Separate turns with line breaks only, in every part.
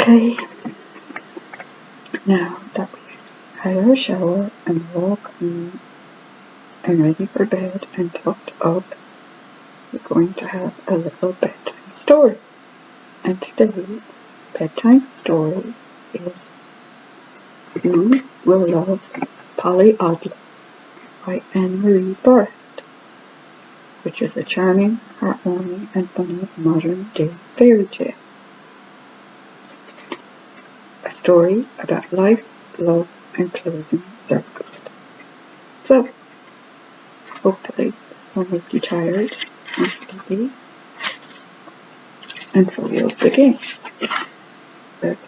Okay, now that we've had our shower and walk and ready for bed and tucked up, we're going to have a little bedtime story. And today's bedtime story is You Will Love Polly Oddly by Anne-Marie Barrett, which is a charming, heartwarming and funny modern-day fairy tale. A story about life, love and closing circles. So, hopefully won't make you tired and sleepy, and so we'll begin.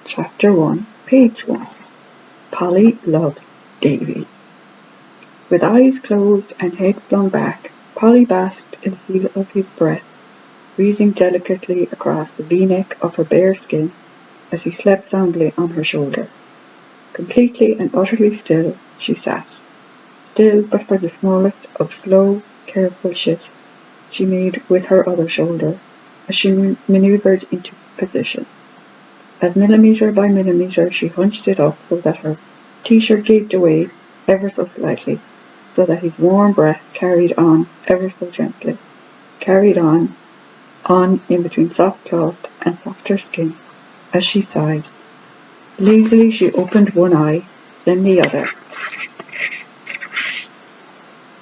Chapter 1, page 1. Polly loved Davy. With eyes closed and head flung back, Polly basked in the feel of his breath, breathing delicately across the V-neck of her bare skin as he slept soundly on her shoulder. Completely and utterly still she sat, still but for the smallest of slow, careful shifts she made with her other shoulder as she maneuvered into position. As millimetre by millimetre she hunched it up so that her t-shirt gaped away ever so slightly, so that his warm breath carried on ever so gently, carried on in between soft cloth and softer skin, as she sighed. Lazily she opened one eye, then the other,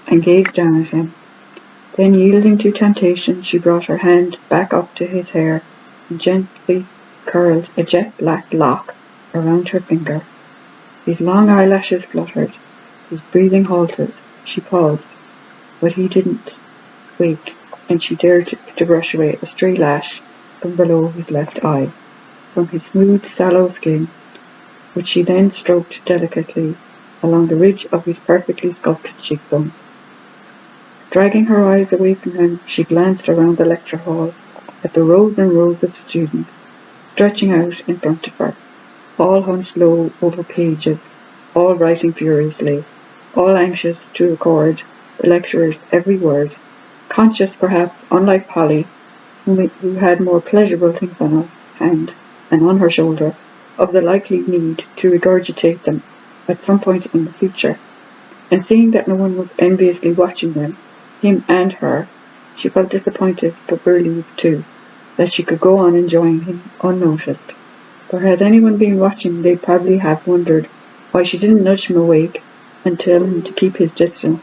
and gazed down at him. Then, yielding to temptation, she brought her hand back up to his hair and gently curled a jet-black lock around her finger. His long eyelashes fluttered, his breathing halted. She paused, but he didn't wake, and she dared to brush away a stray lash from below his left eye, from his smooth, sallow skin, which she then stroked delicately along the ridge of his perfectly sculpted cheekbone. Dragging her eyes away from him, she glanced around the lecture hall at the rows and rows of students stretching out in front of her, all hunched low over pages, all writing furiously, all anxious to record the lecturer's every word, conscious perhaps, unlike Polly, who had more pleasurable things on her hand and on her shoulder, of the likely need to regurgitate them at some point in the future. And seeing that no one was enviously watching them, him and her, she felt disappointed but relieved too, that she could go on enjoying him unnoticed. For had anyone been watching, they'd probably have wondered why she didn't nudge him awake and tell him to keep his distance,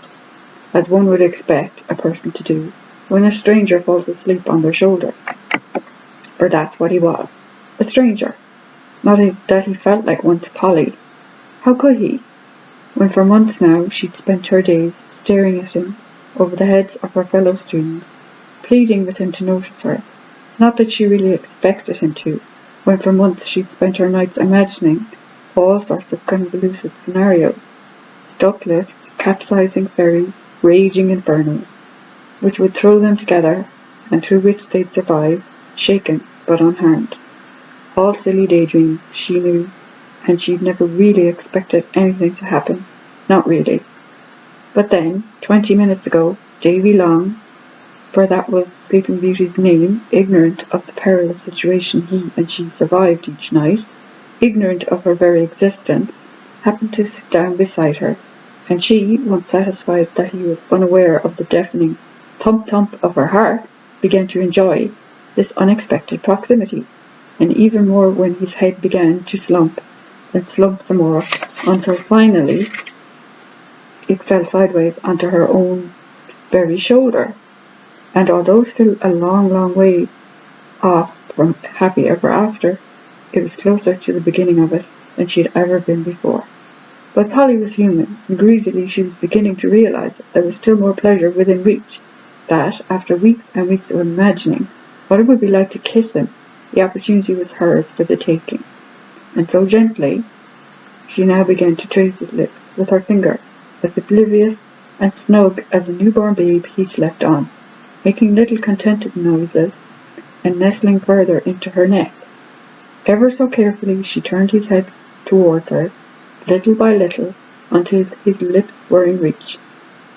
as one would expect a person to do when a stranger falls asleep on their shoulder. For that's what he was, a stranger. Not that he felt like one to Polly. How could he, when for months now she'd spent her days staring at him over the heads of her fellow students, pleading with him to notice her, not that she really expected him to, when for months she'd spent her nights imagining all sorts of convoluted scenarios, stuck lifts, capsizing ferries, raging infernos, which would throw them together and through which they'd survive, shaken but unharmed. All silly daydreams, she knew, and she'd never really expected anything to happen, not really. But then, 20 minutes ago, Davy Long, for that was Sleeping Beauty's name, ignorant of the perilous situation he and she survived each night, ignorant of her very existence, happened to sit down beside her, and she, once satisfied that he was unaware of the deafening thump-thump of her heart, began to enjoy this unexpected proximity, and even more when his head began to slump, and slump some more, until finally it fell sideways onto her own very shoulder. And although still a long, long way off from happy ever after, it was closer to the beginning of it than she had ever been before. But Polly was human, and greedily she was beginning to realize that there was still more pleasure within reach, that, after weeks and weeks of imagining what it would be like to kiss him, the opportunity was hers for the taking. And so gently, she now began to trace his lips with her finger, as oblivious and snug as a newborn babe he slept on, making little contented noises and nestling further into her neck. Ever so carefully she turned his head towards her, little by little, until his lips were in reach,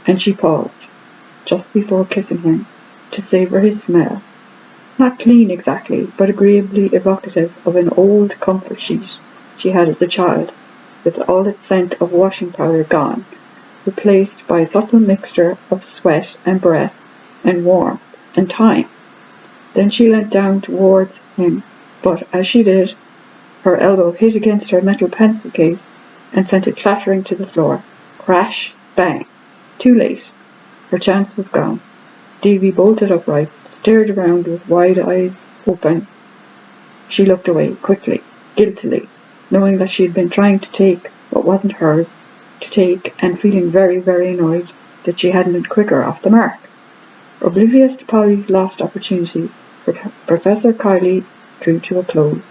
and she paused, just before kissing him, to savour his smell, Not clean exactly, but agreeably evocative of an old comfort sheet she had as a child, with all its scent of washing powder gone, replaced by a subtle mixture of sweat and breath and warmth and time. Then she leant down towards him, but as she did, her elbow hit against her metal pencil case and sent it clattering to the floor. Crash! Bang! Too late. Her chance was gone. Davy bolted upright, stared around with wide eyes open. She looked away, quickly, guiltily, knowing that she had been trying to take what wasn't hers to take and feeling very, very annoyed that she hadn't been quicker off the mark. Oblivious to Polly's lost opportunity, Professor Kiley drew to a close.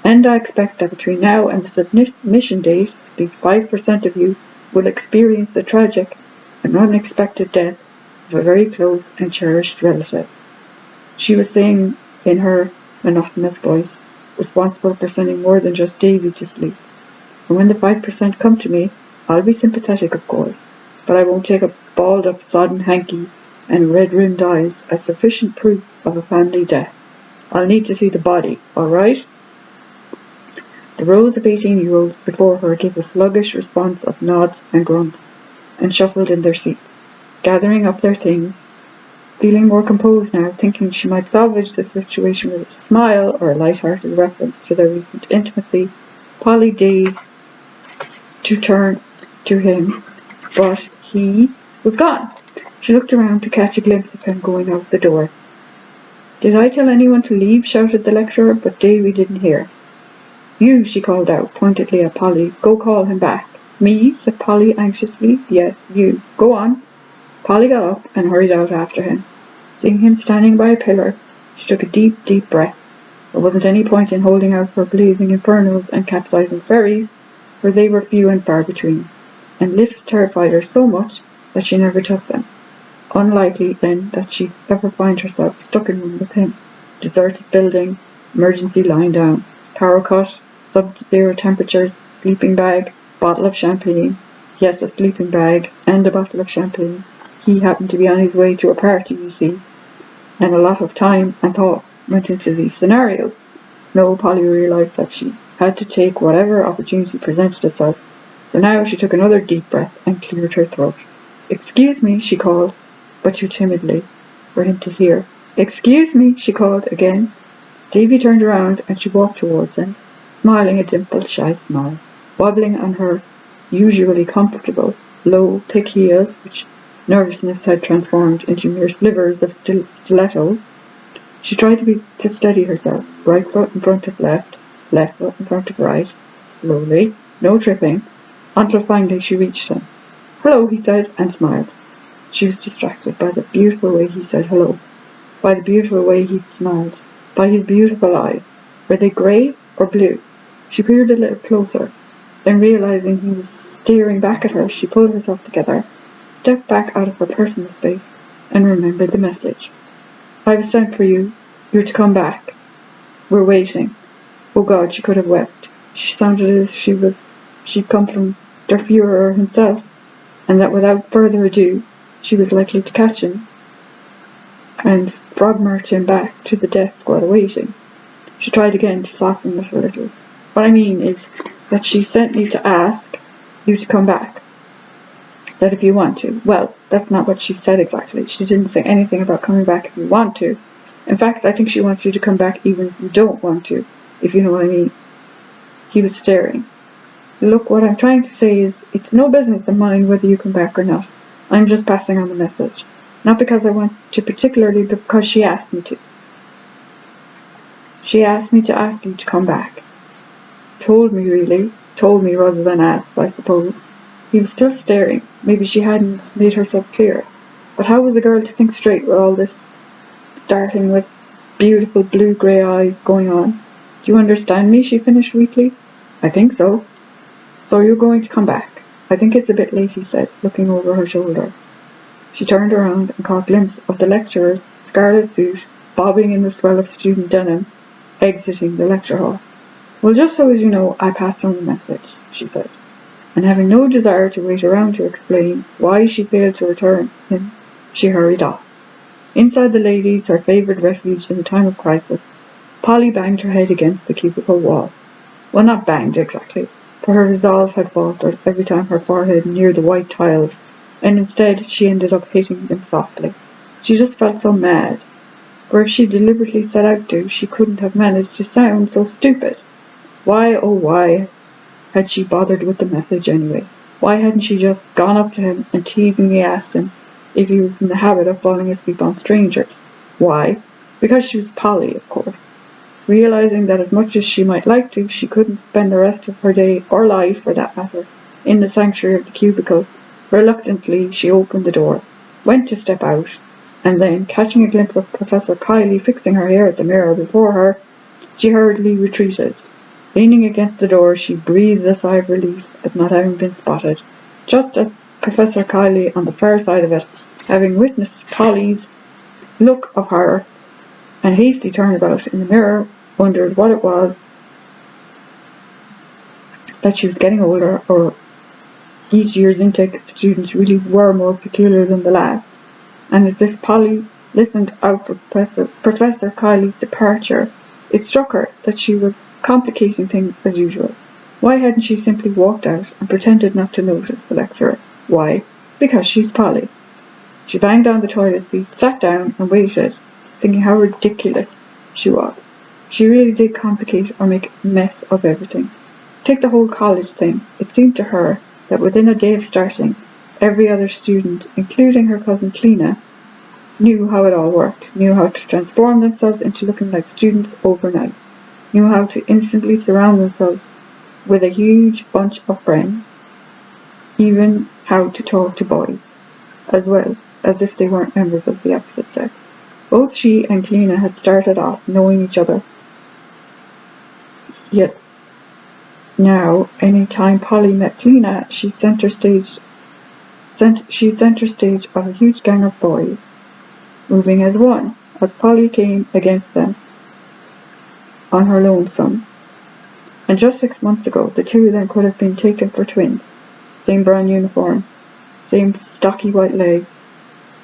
And I expect that between now and the submission date, at least 5% of you will experience the tragic and unexpected death of a very close and cherished relative. She was saying in her monotonous voice, responsible for sending more than just Davy to sleep. And when the 5% come to me, I'll be sympathetic, of course, but I won't take a balled-up sodden hanky and red-rimmed eyes as sufficient proof of a family death. I'll need to see the body, all right? The rows of 18-year-olds before her gave a sluggish response of nods and grunts, and shuffled in their seats, gathering up their things, feeling more composed now, thinking she might salvage the situation with a smile or a light-hearted reference to their recent intimacy. Polly dazed to turn to him, but he was gone. She looked around to catch a glimpse of him going out the door. "Did I tell anyone to leave?" shouted the lecturer, but Davy didn't hear. "You," she called out, pointedly at Polly. "Go call him back." "Me?" said Polly anxiously. "Yes, you. Go on." Polly got up and hurried out after him. Seeing him standing by a pillar, she took a deep, deep breath. There wasn't any point in holding out for blazing infernos and capsizing ferries, for they were few and far between, and lifts terrified her so much that she never took them. Unlikely, then, that she'd ever find herself stuck in one with him. Deserted building, emergency line down, power cut, sub-zero temperatures, sleeping bag, bottle of champagne. Yes, a sleeping bag and a bottle of champagne. He happened to be on his way to a party, you see, and a lot of time and thought went into these scenarios. No, Polly realized that she had to take whatever opportunity presented itself, so now she took another deep breath and cleared her throat. "Excuse me," she called, but too timidly for him to hear. "Excuse me," she called again. Davy turned around and she walked towards him, smiling a dimpled, shy smile, wobbling on her usually comfortable, low, thick heels, which nervousness had transformed into mere slivers of stilettos. She tried to steady herself, right foot in front of left foot in front of right, slowly, no tripping, until finally she reached him. "Hello," he said, and smiled. She was distracted by the beautiful way he said hello, by the beautiful way he smiled, by his beautiful eyes. Were they grey or blue? She peered a little closer. Then realizing he was staring back at her, she pulled herself together, stepped back out of her personal space, and remembered the message. "I've sent for you. You're to come back. We're waiting." Oh God, she could have wept. She sounded as if she'd come from Der Fuhrer himself, and that without further ado, she was likely to catch him and frog-march him back to the death squad awaiting. She tried again to soften it a little. "What I mean is that she sent me to ask you to come back. That if you want to." Well, that's not what she said exactly. She didn't say anything about coming back if you want to. In fact, I think she wants you to come back even if you don't want to, if you know what I mean. He was staring. "Look, what I'm trying to say is, it's no business of mine whether you come back or not. I'm just passing on the message. Not because I want to particularly, but because she asked me to. She asked me to ask you to come back." Told me, really. Told me rather than asked, I suppose. He was still staring. Maybe she hadn't made herself clear. But how was a girl to think straight with all this starting with beautiful blue-grey eyes going on? "Do you understand me?" she finished weakly. "I think so." "So you're going to come back." "I think it's a bit late," he said, looking over her shoulder. She turned around and caught a glimpse of the lecturer's scarlet suit bobbing in the swell of student denim, exiting the lecture hall. "Well, just so as you know, I passed on the message," she said, and having no desire to wait around to explain why she failed to return him, she hurried off. Inside the ladies, her favourite refuge in a time of crisis, Polly banged her head against the cubicle wall. Well, not banged exactly, for her resolve had faltered every time her forehead neared the white tiles, and instead she ended up hitting them softly. She just felt so mad, for if she deliberately set out to, she couldn't have managed to sound so stupid. Why, oh why, had she bothered with the message anyway? Why hadn't she just gone up to him and teasingly asked him if he was in the habit of falling asleep on strangers? Why? Because she was Polly, of course. Realizing that as much as she might like to, she couldn't spend the rest of her day, or life for that matter, in the sanctuary of the cubicle. Reluctantly, she opened the door, went to step out, and then, catching a glimpse of Professor Kylie fixing her hair at the mirror before her, she hurriedly retreated. Leaning against the door, she breathed a sigh of relief at not having been spotted, just as Professor Kylie, on the far side of it, having witnessed Polly's look of horror and hasty turnabout in the mirror, wondered what it was that she was getting older, or each year's intake of students really were more peculiar than the last, and as if Polly listened out for Professor Kylie's departure, it struck her that she was complicating things as usual. Why hadn't she simply walked out and pretended not to notice the lecturer? Why? Because she's Polly. She banged on the toilet seat, sat down, and waited, thinking how ridiculous she was. She really did complicate or make a mess of everything. Take the whole college thing. It seemed to her that within a day of starting, every other student, including her cousin Cleena, knew how it all worked, knew how to transform themselves into looking like students overnight, knew how to instantly surround themselves with a huge bunch of friends, even how to talk to boys, as well as if they weren't members of the opposite sex. Both she and Cleena had started off knowing each other, yet now, any time Polly met Cleena, she center stage of a huge gang of boys, moving as one, as Polly came against them on her lonesome. And just 6 months ago, the two of them could have been taken for twins. Same brown uniform, same stocky white legs,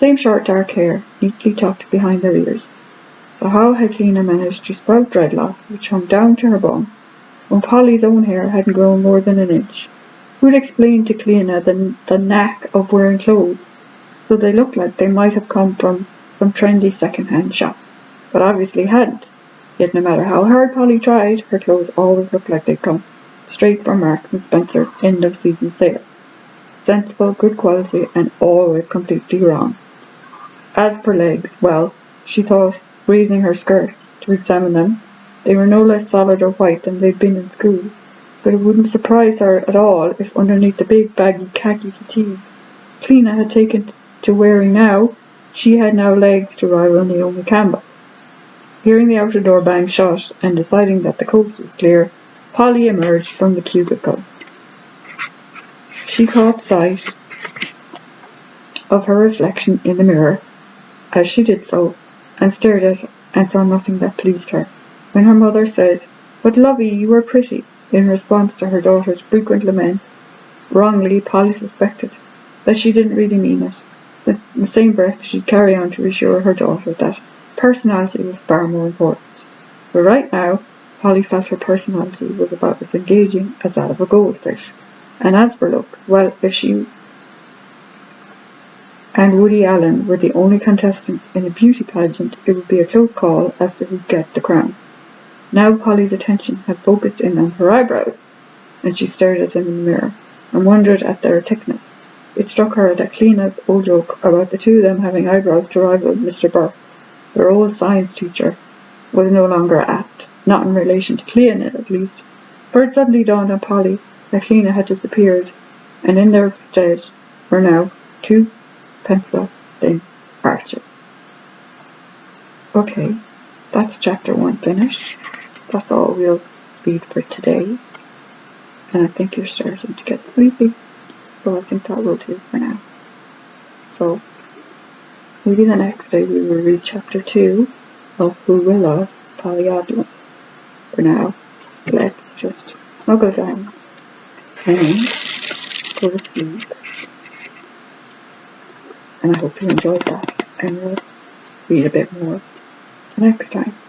same short dark hair, neatly tucked behind their ears. So how had Cleena managed to sprout dreadlocks which hung down to her bum, when Polly's own hair hadn't grown more than an inch? Who'd explain to Cleena the knack of wearing clothes so they looked like they might have come from some trendy second-hand shop, but obviously hadn't. Yet no matter how hard Polly tried, her clothes always looked like they'd come straight from Marks and Spencer's end-of-season sale. Sensible, good quality, and always completely wrong. As for legs, well, she thought, raising her skirt to examine them, they were no less solid or white than they'd been in school, but it wouldn't surprise her at all if underneath the big baggy khaki fatigues Cleena had taken to wearing now, she had now legs to rival Naomi Campbell. Hearing the outer door bang shut and deciding that the coast was clear, Polly emerged from the cubicle. She caught sight of her reflection in the mirror as she did so, and stared at it and saw nothing that pleased her. When her mother said, "But Lovey, you are pretty," in response to her daughter's frequent laments, wrongly Polly suspected that she didn't really mean it. In the same breath she'd carry on to reassure her daughter that personality was far more important. But right now, Polly felt her personality was about as engaging as that of a goldfish. And as for looks, well, if she and Woody Allen were the only contestants in a beauty pageant, it would be a close call as to who'd get the crown. Now Polly's attention had focused in on her eyebrows, and she stared at them in the mirror, and wondered at their thickness. It struck her that Cleena's old joke about the two of them having eyebrows to rival Mr. Burke, their old science teacher, was no longer apt, not in relation to Cleena at least, for it suddenly dawned on Polly that Cleena had disappeared, and in their stead were now two pencil-thin arches. Okay, that's chapter 1 finished. That's all we'll read for today, and I think you're starting to get sleepy, so I think that will do for now. So, maybe the next day we will read chapter 2 of Who Will Love Polly Odlum. For now, let's just snuggle down and go to sleep. And I hope you enjoyed that. And heartbeat a bit more. The next time.